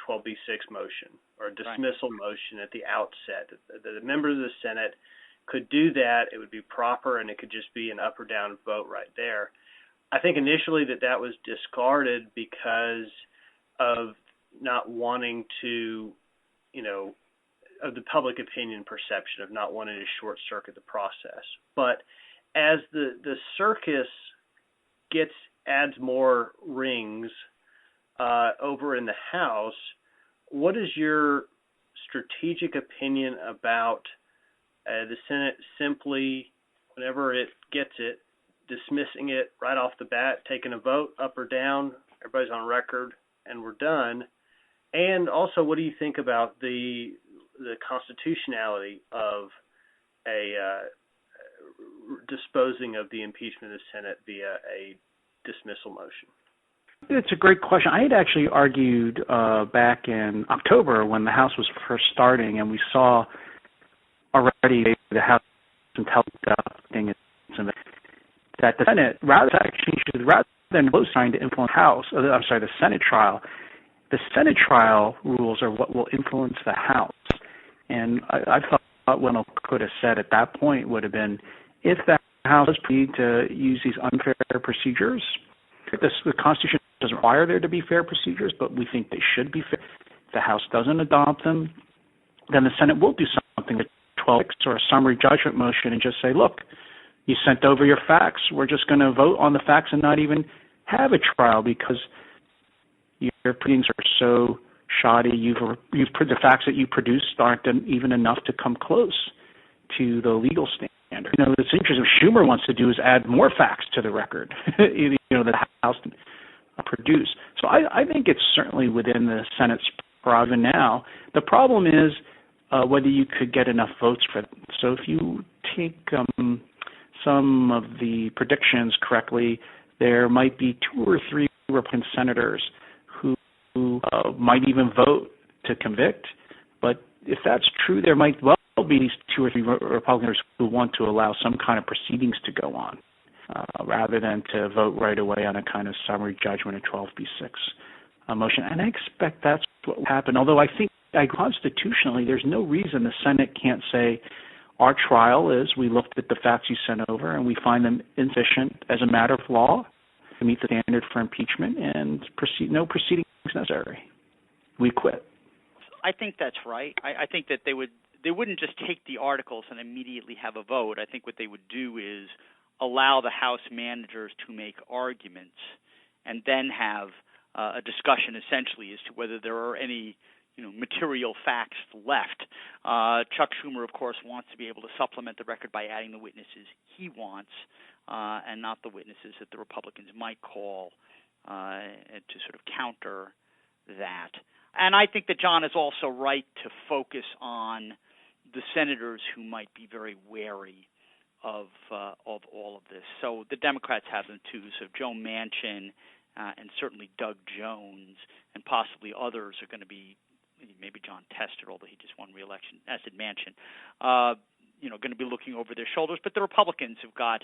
12b6 motion or a dismissal motion at the outset. The members of the Senate could do that. It would be proper, and it could just be an up or down vote right there. I think initially that was discarded because of not wanting to, of the public opinion perception of not wanting to short circuit the process. But as the circus adds more rings over in the House, what is your strategic opinion about the Senate simply, whenever it gets it, dismissing it right off the bat, taking a vote up or down, everybody's on record, and we're done? And also, what do you think about the constitutionality of disposing of the impeachment of the Senate via a dismissal motion? It's a great question. I had actually argued back in October when the House was first starting, and we saw already the House that the Senate, rather than trying to influence the Senate trial rules are what will influence the House. And I thought what I could have said at that point would have been, if the House does need to use these unfair procedures, the Constitution doesn't require there to be fair procedures, but we think they should be fair. If the House doesn't adopt them, then the Senate will do something with 12 or a summary judgment motion and just say, look, you sent over your facts. We're just going to vote on the facts and not even have a trial because your pleadings are so shoddy. The facts that you produced aren't even enough to come close to the legal standard. It's interesting. What Schumer wants to do is add more facts to the record, that the House produce. So I think it's certainly within the Senate's prerogative now. The problem is whether you could get enough votes for it. So if you take some of the predictions correctly, there might be 2 or 3 Republican senators who might even vote to convict. But if that's true, there might well be these 2 or 3 Republicans who want to allow some kind of proceedings to go on rather than to vote right away on a kind of summary judgment of 12b6 motion. And I expect that's what will happen, although I think constitutionally there's no reason the Senate can't say, our trial is we looked at the facts you sent over and we find them insufficient as a matter of law to meet the standard for impeachment, and no proceedings necessary. We quit. I think that's right. I think that they wouldn't just take the articles and immediately have a vote. I think what they would do is allow the House managers to make arguments and then have a discussion essentially as to whether there are any material facts left. Chuck Schumer, of course, wants to be able to supplement the record by adding the witnesses he wants and not the witnesses that the Republicans might call to sort of counter that. And I think that John is also right to focus on the senators who might be very wary of all of this. So the Democrats have them too. So Joe Manchin and certainly Doug Jones and possibly others are going to be, maybe John Tester, although he just won re-election, as did Manchin, going to be looking over their shoulders. But the Republicans have got,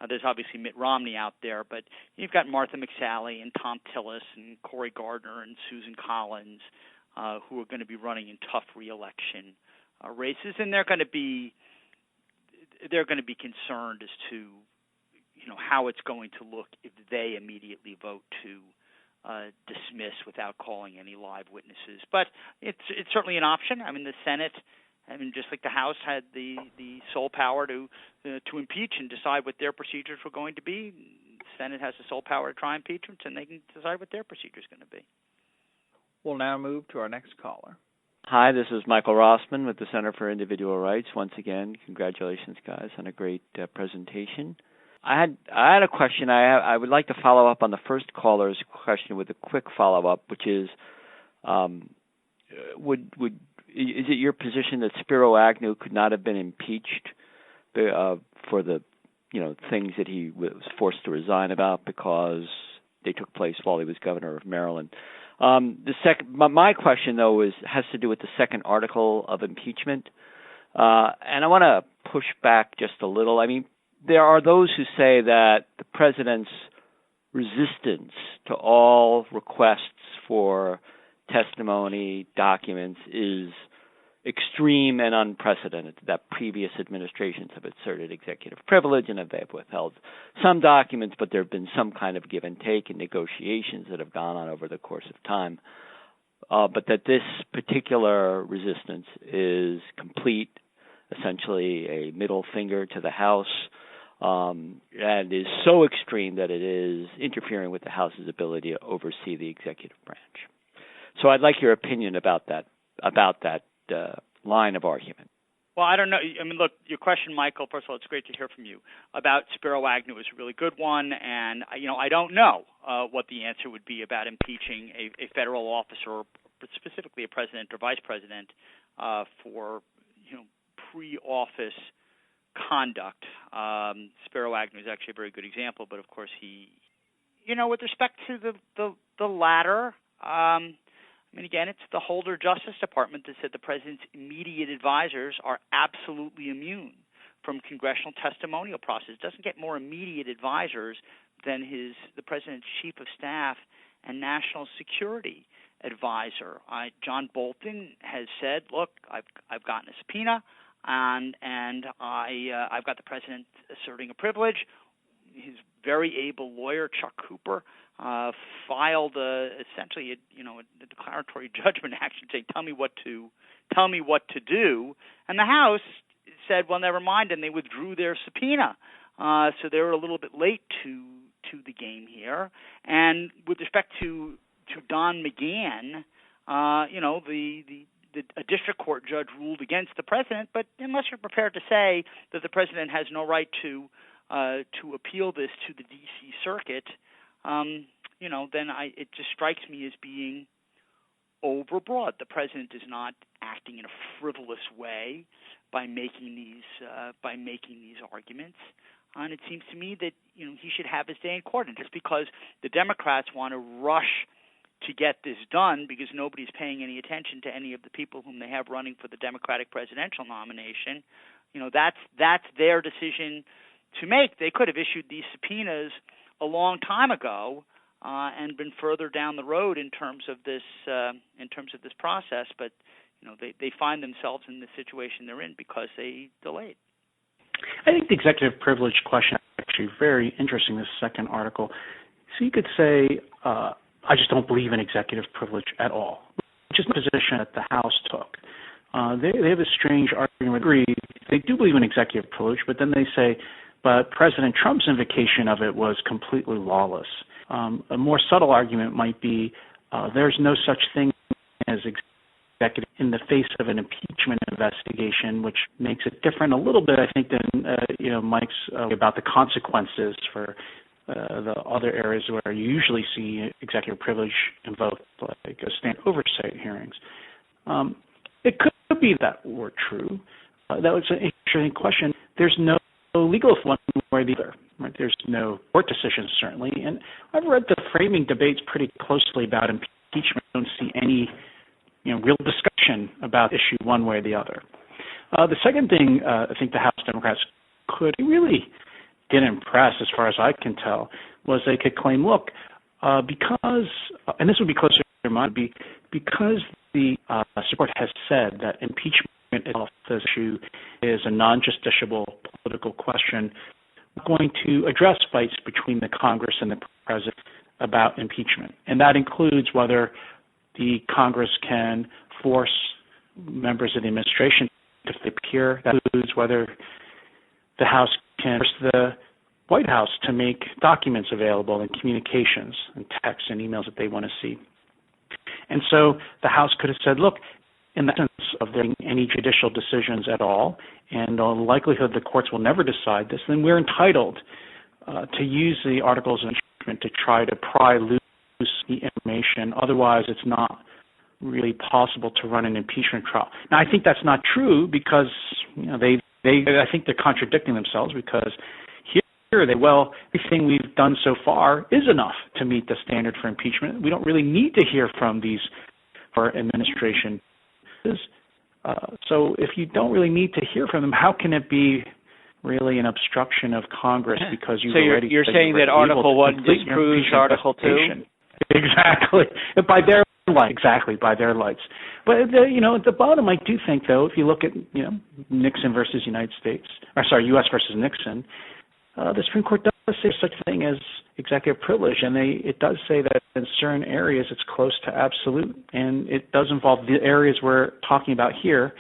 there's obviously Mitt Romney out there, but you've got Martha McSally and Tom Tillis and Cory Gardner and Susan Collins who are going to be running in tough re-election races, and they're going to be concerned as to how it's going to look if they immediately vote to dismiss without calling any live witnesses. But it's certainly an option. I mean, the Senate, just like the House had the sole power to impeach and decide what their procedures were going to be, the Senate has the sole power to try impeachment, and they can decide what their procedure is going to be. We'll now move to our next caller. Hi, this is Michael Rossman with the Center for Individual Rights. Once again, congratulations, guys, on a great presentation. I had a question. I would like to follow up on the first caller's question with a quick follow-up, which is, is it your position that Spiro Agnew could not have been impeached for the things that he was forced to resign about because they took place while he was governor of Maryland? My question though has to do with the second article of impeachment, and I want to push back just a little. I mean, there are those who say that the president's resistance to all requests for testimony, documents, is extreme and unprecedented, that previous administrations have asserted executive privilege and they have withheld some documents, but there have been some kind of give and take and negotiations that have gone on over the course of time. But that this particular resistance is complete, essentially a middle finger to the House, and is so extreme that it is interfering with the House's ability to oversee the executive branch. So I'd like your opinion about that line of argument. Well, I don't know. I mean, look, your question, Michael, first of all, it's great to hear from you. About Spiro Agnew is a really good one, and, I don't know what the answer would be about impeaching a federal officer, specifically a president or vice president, for, pre-office conduct. Spiro Agnew is actually a very good example, but, of course, he, with respect to the latter, again, it's the Holder Justice Department that said the president's immediate advisors are absolutely immune from congressional testimonial process. It doesn't get more immediate advisors than the president's chief of staff and national security advisor. John Bolton has said, "Look, I've gotten a subpoena, and I've got the president asserting a privilege." His very able lawyer, Chuck Cooper, filed essentially a declaratory judgment action saying, "Tell me what to do," and the House said, "Well, never mind," and they withdrew their subpoena. So they were a little bit late to the game here. And with respect to Don McGahn, a district court judge ruled against the president, but unless you're prepared to say that the president has no right to appeal this to the D.C. Circuit, then it just strikes me as being overbroad. The president is not acting in a frivolous way by making these arguments, and it seems to me that he should have his day in court. And just because the Democrats want to rush to get this done because nobody's paying any attention to any of the people whom they have running for the Democratic presidential nomination, that's their decision to make. They could have issued these subpoenas a long time ago and been further down the road in terms of this process, but they find themselves in the situation they're in because they delayed. I think the executive privilege question is actually very interesting, this second article. So you could say, I just don't believe in executive privilege at all, which is the position that the House took. They have a strange argument. They do believe in executive privilege, but then they say, but President Trump's invocation of it was completely lawless. A more subtle argument might be there's no such thing as executive in the face of an impeachment investigation, which makes it different a little bit, I think, than Mike's about the consequences for the other areas where you usually see executive privilege invoked, like standard oversight hearings. It could be that were true. That was an interesting question. There's no legal one way or the other. Right? There's no court decisions, certainly. And I've read the framing debates pretty closely about impeachment. I don't see any real discussion about issue one way or the other. The second thing I think the House Democrats really didn't impress, as far as I can tell, was they could claim, look, because, and this would be closer to your mind, because the Supreme Court has said that impeachment itself, this issue, is a non-justiciable political question, we're going to address fights between the Congress and the President about impeachment. And that includes whether the Congress can force members of the administration to appear. That includes whether the House can force the White House to make documents available and communications and texts and emails that they want to see. And so the House could have said, look, in the sense of there being any judicial decisions at all, and the likelihood the courts will never decide this, then we're entitled to use the articles of impeachment to try to pry loose the information. Otherwise, it's not really possible to run an impeachment trial. Now, I think that's not true because I think they're contradicting themselves, because here everything we've done so far is enough to meet the standard for impeachment. We don't really need to hear from these for administration. So if you don't really need to hear from them, how can it be really an obstruction of Congress because you've already... So you're saying that Article 1 disproves Article 2? Exactly. By their lights. Exactly, by their lights. But, at the bottom, I do think, though, if you look at, Nixon versus U.S. versus Nixon, the Supreme Court does say such a thing as executive privilege, and it does say that in certain areas it's close to absolute, and it does involve the areas we're talking about here,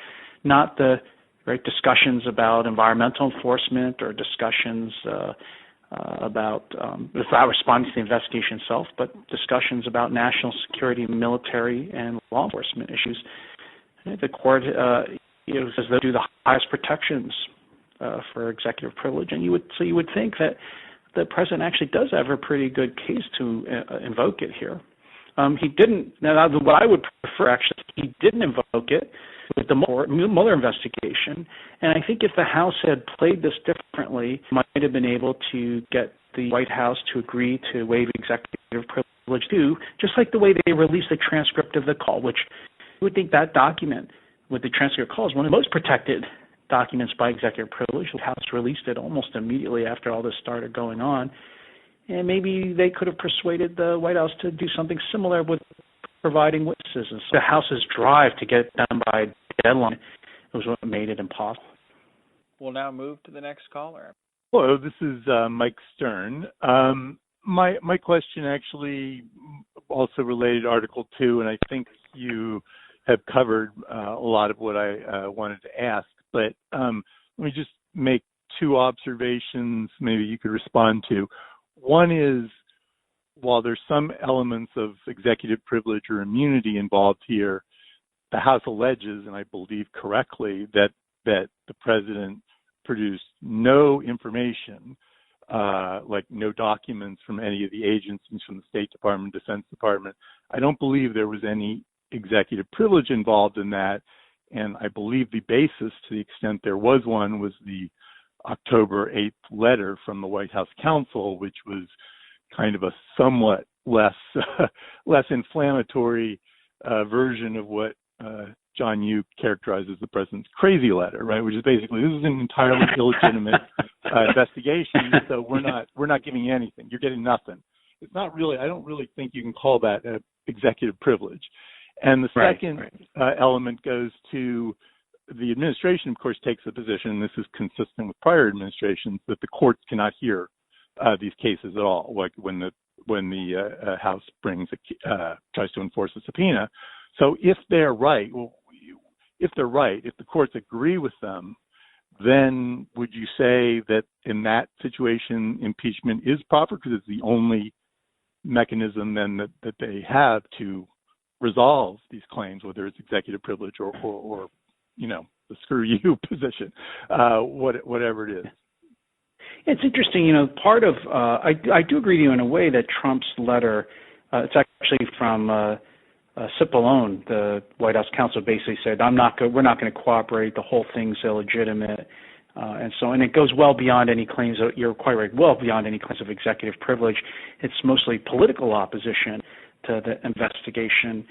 not the discussions about environmental enforcement or discussions about without responding to the investigation itself, but discussions about national security, military, and law enforcement issues. The court says they do the highest protections for executive privilege, and you would think that the president actually does have a pretty good case to invoke it here. He didn't. Now, what I would prefer, actually, he didn't invoke it with the Mueller investigation, and I think if the House had played this differently, might have been able to get the White House to agree to waive executive privilege too, just like the way they released the transcript of the call, which you would think that document with the transcript of the call is one of the most protected documents by executive privilege. The House released it almost immediately after all this started going on, and maybe they could have persuaded the White House to do something similar with providing witnesses. And so the House's drive to get it done by deadline was what made it impossible. We'll now move to the next caller. Hello, this is Mike Stern. My question actually also related to Article 2, and I think you have covered a lot of what I wanted to ask. But let me just make two observations maybe you could respond to. One is, while there's some elements of executive privilege or immunity involved here, the House alleges, and I believe correctly, that the president produced no information, like no documents from any of the agencies, from the State Department, Defense Department. I don't believe there was any executive privilege involved in that, and I believe the basis, to the extent there was one, was the October 8th letter from the White House counsel, which was kind of a somewhat less inflammatory version of what John Yoo characterized as the president's crazy letter, right? Which is basically, this is an entirely illegitimate investigation, so we're not giving you anything. You're getting nothing. It's not really. I don't really think you can call that executive privilege. And the second element goes to the administration. Of course, takes the position, and this is consistent with prior administrations, that the courts cannot hear these cases at all. Like when the House tries to enforce a subpoena. So if they're right, if the courts agree with them, then would you say that in that situation impeachment is proper because it's the only mechanism then that they have to resolve these claims, whether it's executive privilege or the screw you position, whatever it is? It's interesting, part of, I do agree with you in a way that Trump's letter, it's actually from Cipollone, the White House counsel, basically said, we're not going to cooperate, the whole thing's illegitimate, and it goes well beyond any claims, you're quite right, well beyond any claims of executive privilege. It's mostly political opposition to the investigation.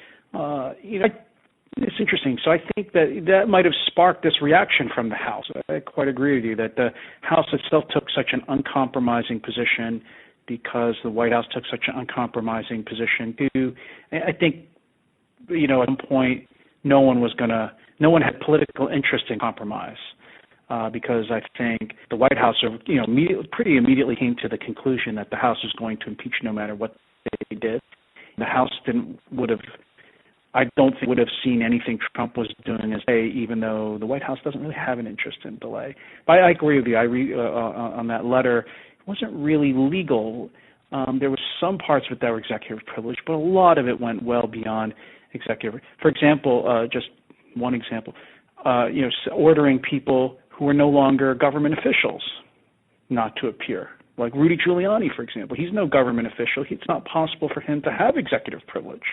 It's interesting. So I think that might have sparked this reaction from the House. I quite agree with you that the House itself took such an uncompromising position because the White House took such an uncompromising position too. I think, at some point, no one had political interest in compromise because I think the White House, pretty immediately came to the conclusion that the House was going to impeach no matter what they did. The House I don't think would have seen anything Trump was doing as delay, even though the White House doesn't really have an interest in delay. But I agree with you. On that letter, it wasn't really legal. There were some parts of it that were executive privilege, but a lot of it went well beyond executive. For example, just one example, ordering people who are no longer government officials not to appear. Like Rudy Giuliani, for example. He's no government official. It's not possible for him to have executive privilege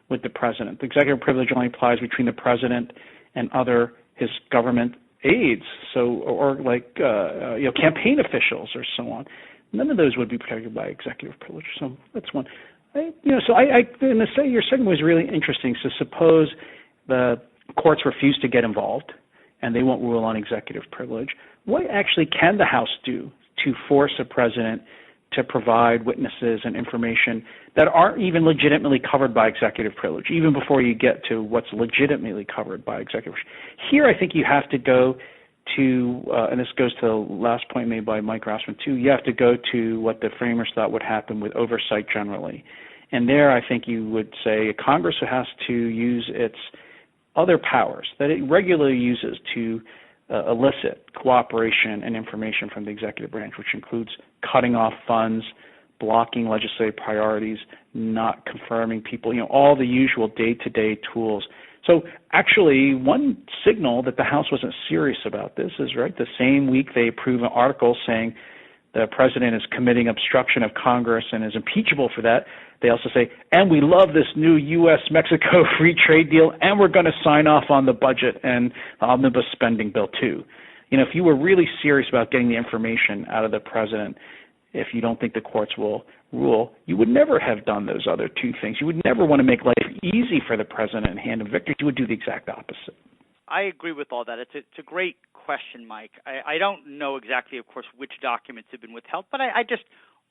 with the president. The executive privilege only applies between the president and his government aides, or campaign officials or so on. None of those would be protected by executive privilege. So that's one. Your segment was really interesting. So suppose the courts refuse to get involved and they won't rule on executive privilege. What actually can the House do to force a president to provide witnesses and information that aren't even legitimately covered by executive privilege, even before you get to what's legitimately covered by executive privilege? Here, I think you have to go to, and this goes to the last point made by Mike Rossman too, you have to go to what the framers thought would happen with oversight generally. And there, I think you would say Congress has to use its other powers that it regularly uses to elicit cooperation and information from the executive branch, which includes cutting off funds, blocking legislative priorities, not confirming people, all the usual day-to-day tools. So actually, one signal that the House wasn't serious about this is, the same week they approve an article saying the president is committing obstruction of Congress and is impeachable for that. They also say, and we love this new U.S.-Mexico free trade deal, and we're going to sign off on the budget and the omnibus spending bill too. If you were really serious about getting the information out of the president, if you don't think the courts will rule, you would never have done those other two things. You would never want to make life easy for the president and hand him victory. You would do the exact opposite. I agree with all that. It's a great question, Mike. I don't know exactly, of course, which documents have been withheld, but I just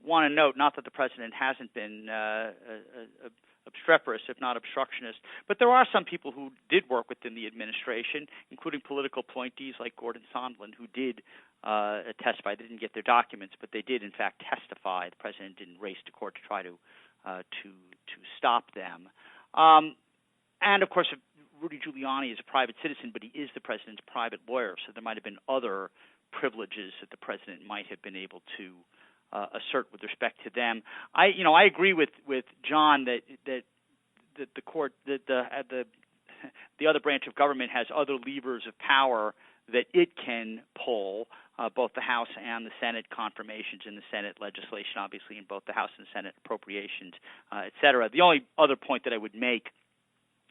want to note, not that the president hasn't been obstreperous, if not obstructionist. But there are some people who did work within the administration, including political appointees like Gordon Sondland, who did testify. They didn't get their documents, but they did in fact testify. The president didn't race to court to try to stop them. And of course, Rudy Giuliani is a private citizen, but he is the president's private lawyer, so there might have been other privileges that the president might have been able to assert with respect to them. I agree with John that the court, that the other branch of government has other levers of power that it can pull, both the House and the Senate confirmations in the Senate legislation, obviously in both the House and Senate appropriations, et cetera. The only other point that I would make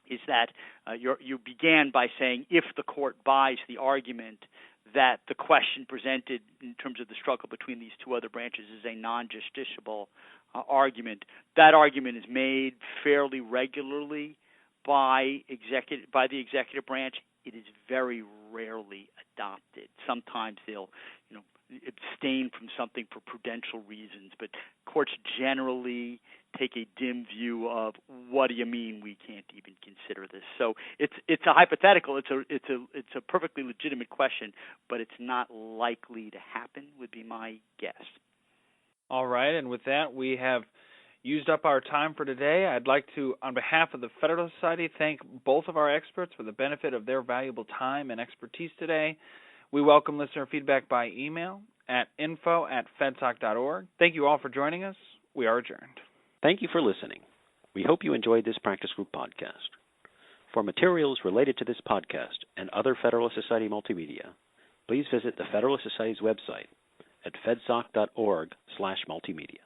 is that you began by saying if the court buys the argument that the question presented in terms of the struggle between these two other branches is a non-justiciable argument. That argument is made fairly regularly by the executive branch. It is very rarely adopted. Sometimes they'll, abstain from something for prudential reasons, but courts generally take a dim view of what do you mean we can't even consider this. So it's a hypothetical. It's a perfectly legitimate question, but it's not likely to happen, would be my guess. All right, and with that, we have used up our time for today. I'd like to, on behalf of the Federalist Society, thank both of our experts for the benefit of their valuable time and expertise today. We welcome listener feedback by email at info@fedsoc.org. Thank you all for joining us. We are adjourned. Thank you for listening. We hope you enjoyed this practice group podcast. For materials related to this podcast and other Federalist Society multimedia, please visit the Federalist Society's website at fedsoc.org/multimedia.